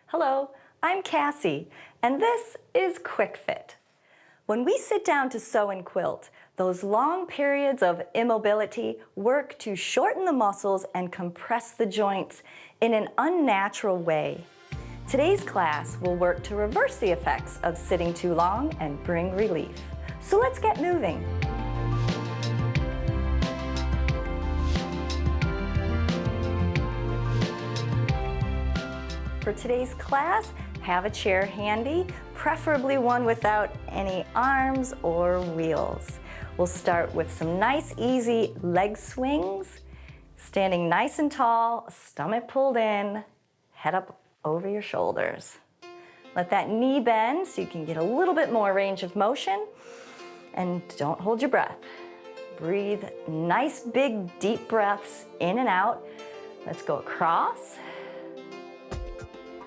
Hello, I'm Cassie, and this is Quick Fit. When we sit down to sew and quilt, those long periods of immobility work to shorten the muscles and compress the joints in an unnatural way. Today's class will work to reverse the effects of sitting too long and bring relief. So let's get moving. For today's class, have a chair handy, preferably one without any arms or wheels. We'll start with some nice, easy leg swings, standing nice and tall, stomach pulled in, head up over your shoulders. Let that knee bend so you can get a little bit more range of motion, and don't hold your breath. Breathe nice, big, deep breaths in and out. Let's go across.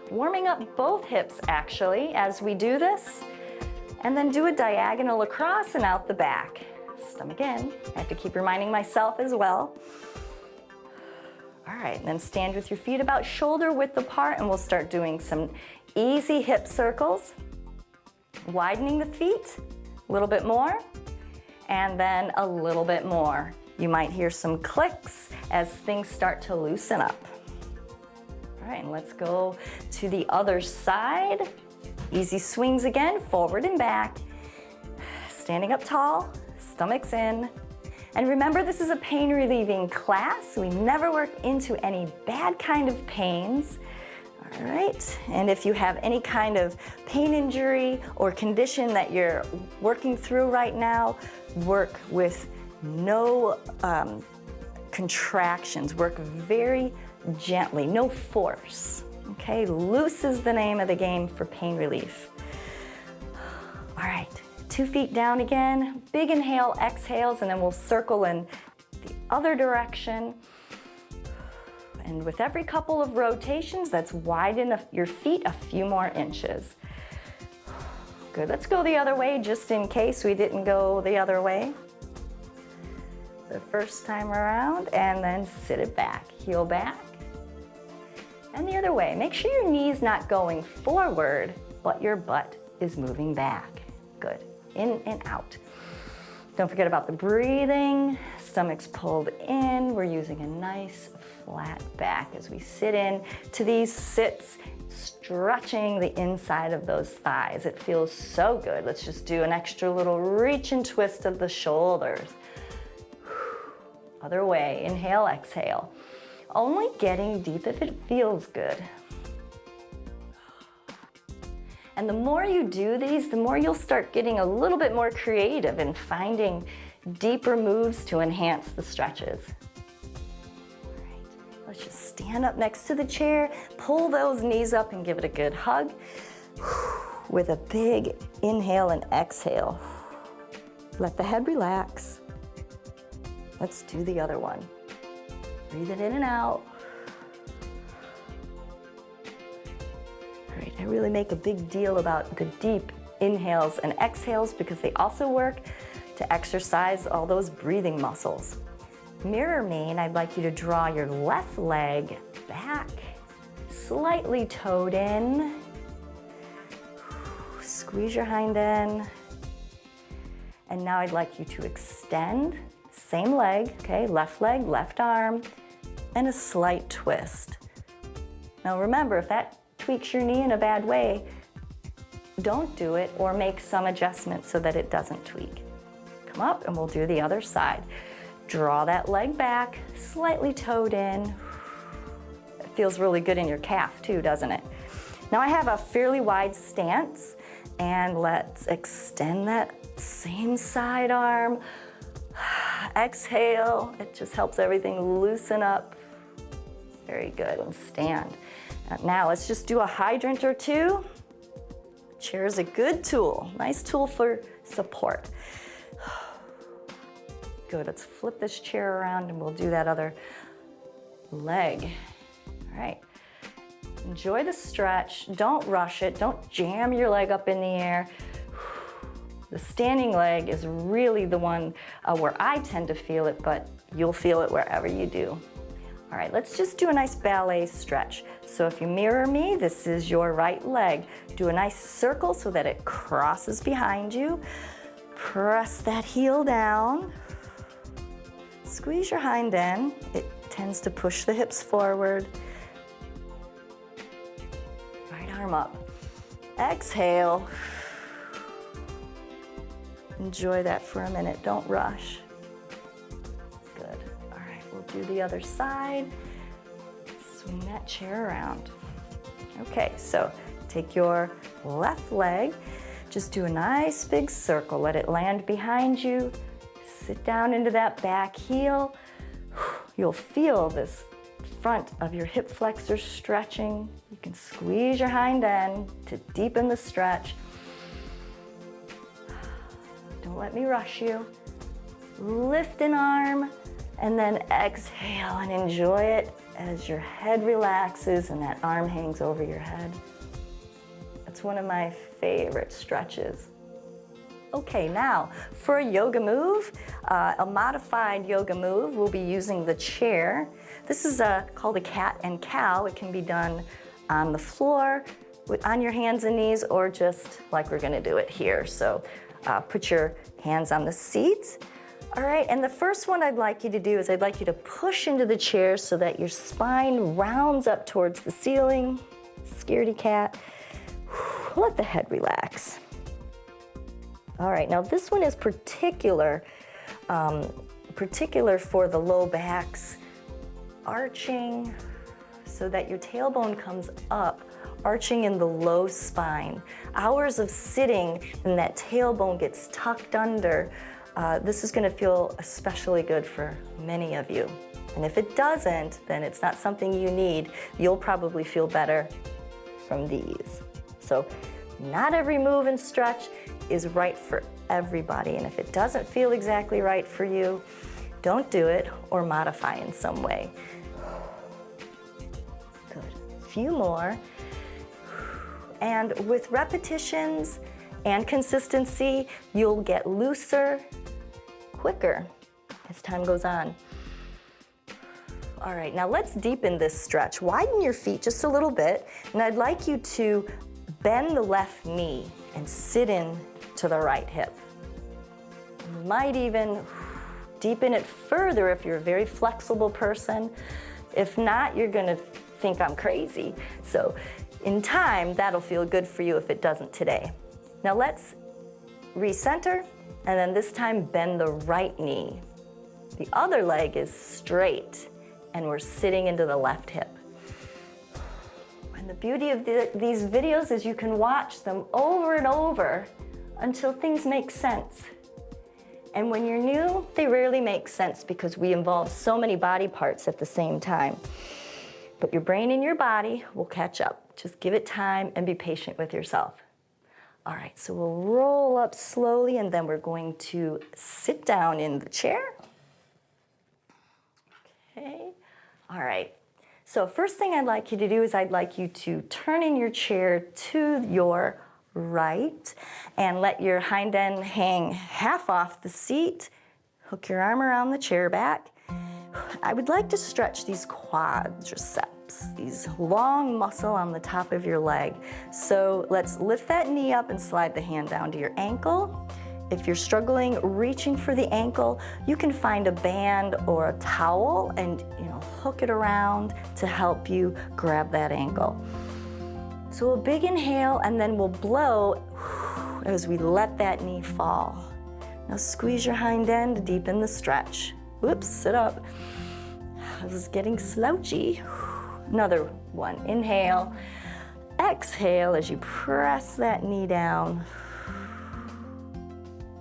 Warming up both hips actually as we do this, and then do a diagonal across and out the back. Stomach in. I have to keep reminding myself as well. All right, and then stand with your feet about shoulder width apart, and we'll start doing some easy hip circles. Widening the feet a little bit more, and then a little bit more. You might hear some clicks as things start to loosen up. All right, and let's go to the other side. Easy swings again, forward and back. Standing up tall, stomach's in. And remember, this is a pain relieving class. We never work into any bad kind of pains. All right, and if you have any kind of pain injury or condition that you're working through right now, work with no contractions. Work very gently, no force. Okay, loose is the name of the game for pain relief. All right, 2 feet down again, big inhale, exhales, and then we'll circle in the other direction. And with every couple of rotations, let's widen your feet a few more inches. Good, let's go the other way just in case we didn't go the other way the first time around, and then sit it back, heel back. And the other way. Make sure your knee's not going forward, but your butt is moving back. Good. In and out. Don't forget about the breathing. Stomach's pulled in. We're using a nice flat back as we sit in to these sits, stretching the inside of those thighs. It feels so good. Let's just do an extra little reach and twist of the shoulders. Other way. Inhale, exhale. Only getting deep if it feels good. And the more you do these, the more you'll start getting a little bit more creative and finding deeper moves to enhance the stretches. All right, let's just stand up next to the chair, pull those knees up and give it a good hug with a big inhale and exhale. Let the head relax. Let's do the other one. Breathe it in and out. All right, I really make a big deal about the deep inhales and exhales because they also work to exercise all those breathing muscles. Mirror me, and I'd like you to draw your left leg back, slightly toed in. Squeeze your hind end. And now I'd like you to extend. Same leg, okay, left leg, left arm, and a slight twist. Now remember, if that tweaks your knee in a bad way, don't do it, or make some adjustment so that it doesn't tweak. Come up and we'll do the other side. Draw that leg back, slightly toed in. It feels really good in your calf too, doesn't it? Now I have a fairly wide stance, and let's extend that same side arm. Exhale, it just helps everything loosen up. Very good, and stand. Now let's just do a hydrant or two. Chair is a good tool, nice tool for support. Good, let's flip this chair around and we'll do that other leg. All right, enjoy the stretch. Don't rush it, don't jam your leg up in the air. The standing leg is really the one where I tend to feel it, but you'll feel it wherever you do. All right, let's just do a nice ballet stretch. So if you mirror me, this is your right leg. Do a nice circle so that it crosses behind you. Press that heel down. Squeeze your hind end. It tends to push the hips forward. Right arm up. Exhale. Enjoy that for a minute, don't rush. Good. All right, we'll do the other side. Swing that chair around. Okay, so take your left leg, just do a nice big circle. Let it land behind you. Sit down into that back heel. You'll feel this front of your hip flexor stretching. You can squeeze your hind end to deepen the stretch. Don't let me rush you. Lift an arm and then exhale and enjoy it as your head relaxes and that arm hangs over your head. That's one of my favorite stretches. Okay, now for a yoga move, a modified yoga move, we'll be using the chair. This is called a cat and cow. It can be done on the floor, on your hands and knees, or just like we're gonna do it here. So put your hands on the seat. All right, and the first one I'd like you to do is I'd like you to push into the chair so that your spine rounds up towards the ceiling. Scaredy cat. Let the head relax. All right, now this one is particular for the low backs, arching so that your tailbone comes up, arching in the low spine. Hours of sitting and that tailbone gets tucked under. This is gonna feel especially good for many of you. And if it doesn't, then it's not something you need. You'll probably feel better from these. So not every move and stretch is right for everybody. And if it doesn't feel exactly right for you, don't do it or modify in some way. Good. A few more. And with repetitions and consistency, you'll get looser quicker as time goes on. All right, now let's deepen this stretch. Widen your feet just a little bit, and I'd like you to bend the left knee and sit in to the right hip. You might even deepen it further if you're a very flexible person. If not, you're gonna think I'm crazy. So in time, that'll feel good for you if it doesn't today. Now let's recenter, and then this time bend the right knee. The other leg is straight, and we're sitting into the left hip. And the beauty of these videos is you can watch them over and over until things make sense. And when you're new, they rarely make sense because we involve so many body parts at the same time. But your brain and your body will catch up. Just give it time and be patient with yourself. All right, so we'll roll up slowly and then we're going to sit down in the chair. Okay, all right. So first thing I'd like you to do is I'd like you to turn in your chair to your right and let your hind end hang half off the seat. Hook your arm around the chair back. I would like to stretch these quadriceps, these long muscle on the top of your leg. So let's lift that knee up and slide the hand down to your ankle. If you're struggling reaching for the ankle, you can find a band or a towel and hook it around to help you grab that ankle. So a big inhale and then we'll blow as we let that knee fall. Now squeeze your hind end to deepen the stretch. Whoops, sit up. I was getting slouchy. Another one, inhale. Exhale as you press that knee down.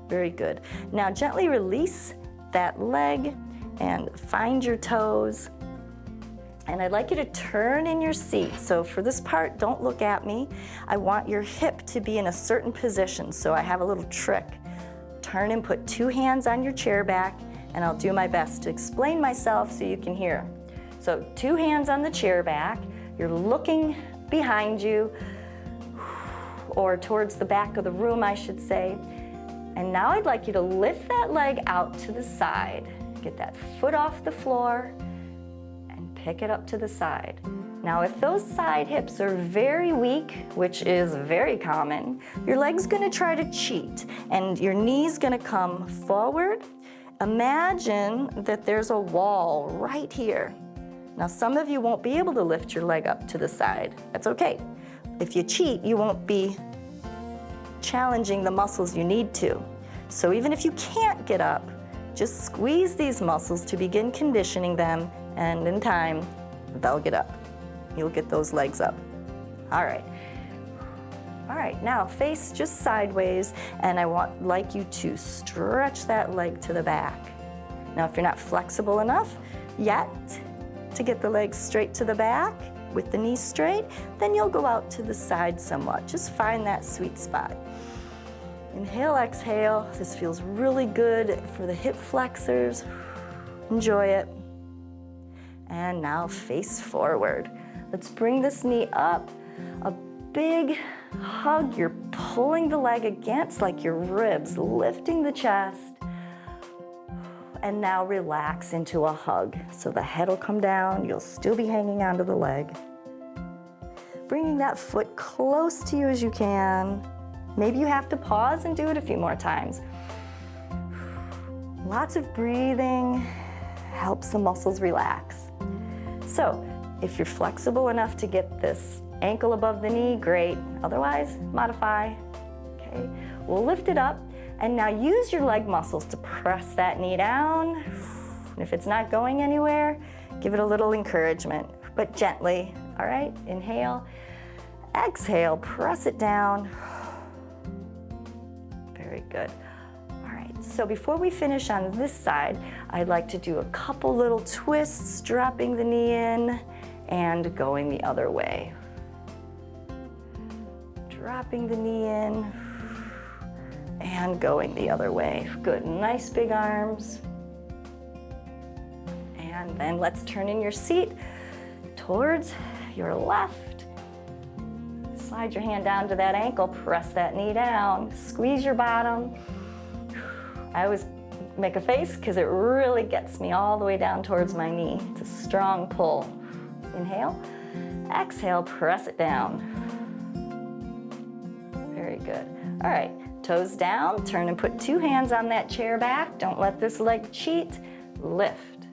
Very good. Now gently release that leg and find your toes. And I'd like you to turn in your seat. So for this part, don't look at me. I want your hip to be in a certain position. So I have a little trick. Turn and put 2 hands on your chair back, and I'll do my best to explain myself so you can hear. So 2 hands on the chair back. You're looking behind you, or towards the back of the room, I should say. And now I'd like you to lift that leg out to the side. Get that foot off the floor and pick it up to the side. Now, if those side hips are very weak, which is very common, your leg's gonna try to cheat and your knee's gonna come forward. Imagine that there's a wall right here. Now, some of you won't be able to lift your leg up to the side. That's okay. If you cheat, you won't be challenging the muscles you need to. So even if you can't get up, just squeeze these muscles to begin conditioning them, and in time, they'll get up. You'll get those legs up. All right. All right, now face just sideways, and I like you to stretch that leg to the back. Now, if you're not flexible enough yet to get the legs straight to the back with the knees straight, then you'll go out to the side somewhat. Just find that sweet spot. Inhale, exhale. This feels really good for the hip flexors. Enjoy it. And now face forward. Let's bring this knee up. A big hug. You're pulling the leg against like your ribs, lifting the chest. And now relax into a hug. So the head will come down. You'll still be hanging onto the leg. Bringing that foot close to you as you can. Maybe you have to pause and do it a few more times. Lots of breathing helps the muscles relax. So if you're flexible enough to get this ankle above the knee, great. Otherwise, modify. Okay, we'll lift it up, and now use your leg muscles to press that knee down. And if it's not going anywhere, give it a little encouragement, but gently. All right, inhale, exhale, press it down. Very good. All right, so before we finish on this side, I'd like to do a couple little twists, dropping the knee in and going the other way. Dropping the knee in and going the other way. Good, nice big arms. And then let's turn in your seat towards your left. Slide your hand down to that ankle, press that knee down, squeeze your bottom. I always make a face because it really gets me all the way down towards my knee. It's a strong pull. Inhale, exhale, press it down. Very good. All right, toes down, turn and put two hands on that chair back. Don't let this leg cheat. Lift.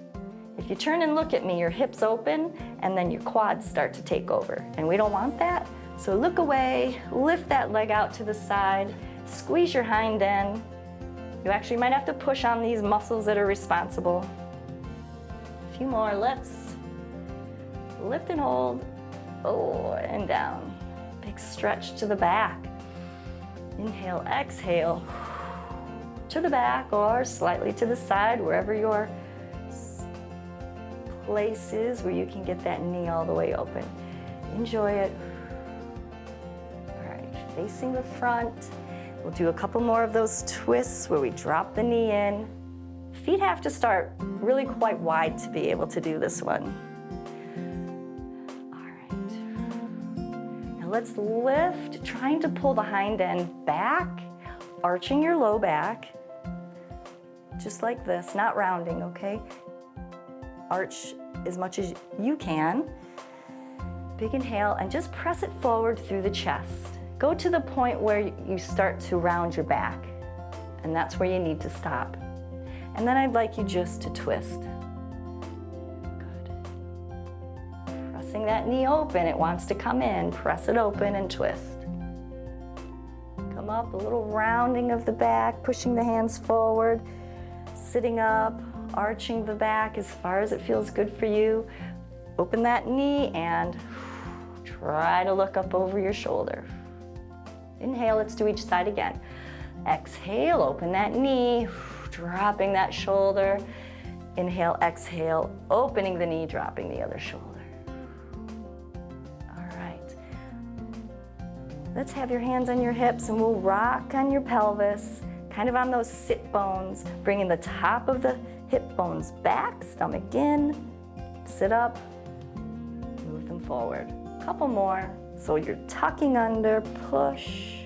If you turn and look at me, your hips open and then your quads start to take over. And we don't want that. So look away, lift that leg out to the side, squeeze your hind end. You actually might have to push on these muscles that are responsible. A few more lifts. Lift and hold. Oh, and down. Big stretch to the back. Inhale, exhale. To the back or slightly to the side, wherever your place is where you can get that knee all the way open. Enjoy it. Facing the front. We'll do a couple more of those twists where we drop the knee in. Feet have to start really quite wide to be able to do this one. All right. Now let's lift, trying to pull the hind end back, arching your low back, just like this, not rounding, okay? Arch as much as you can. Big inhale, and just press it forward through the chest. Go to the point where you start to round your back, and that's where you need to stop. And then I'd like you just to twist. Good. Pressing that knee open, it wants to come in. Press it open and twist. Come up, a little rounding of the back, pushing the hands forward, sitting up, arching the back as far as it feels good for you. Open that knee and try to look up over your shoulder. Inhale, let's do each side again. Exhale, open that knee, dropping that shoulder. Inhale, exhale, opening the knee, dropping the other shoulder. All right. Let's have your hands on your hips and we'll rock on your pelvis, kind of on those sit bones, bringing the top of the hip bones back, stomach in, sit up, move them forward. A couple more. So you're tucking under, push,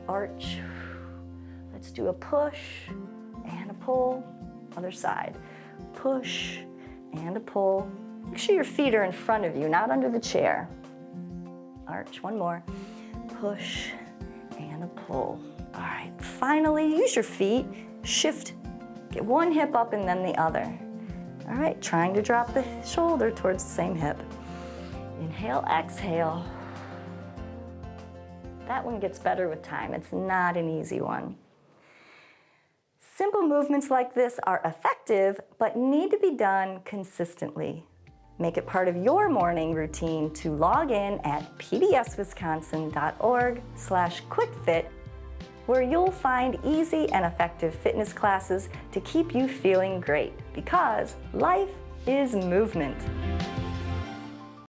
arch. Let's do a push and a pull. Other side. Push and a pull. Make sure your feet are in front of you, not under the chair. Arch, one more. Push and a pull. All right, finally, use your feet. Shift, get one hip up and then the other. All right, trying to drop the shoulder towards the same hip. Inhale, exhale. That one gets better with time. It's not an easy one. Simple movements like this are effective, but need to be done consistently. Make it part of your morning routine to log in at pbswisconsin.org/quickfit, where you'll find easy and effective fitness classes to keep you feeling great, because life is movement.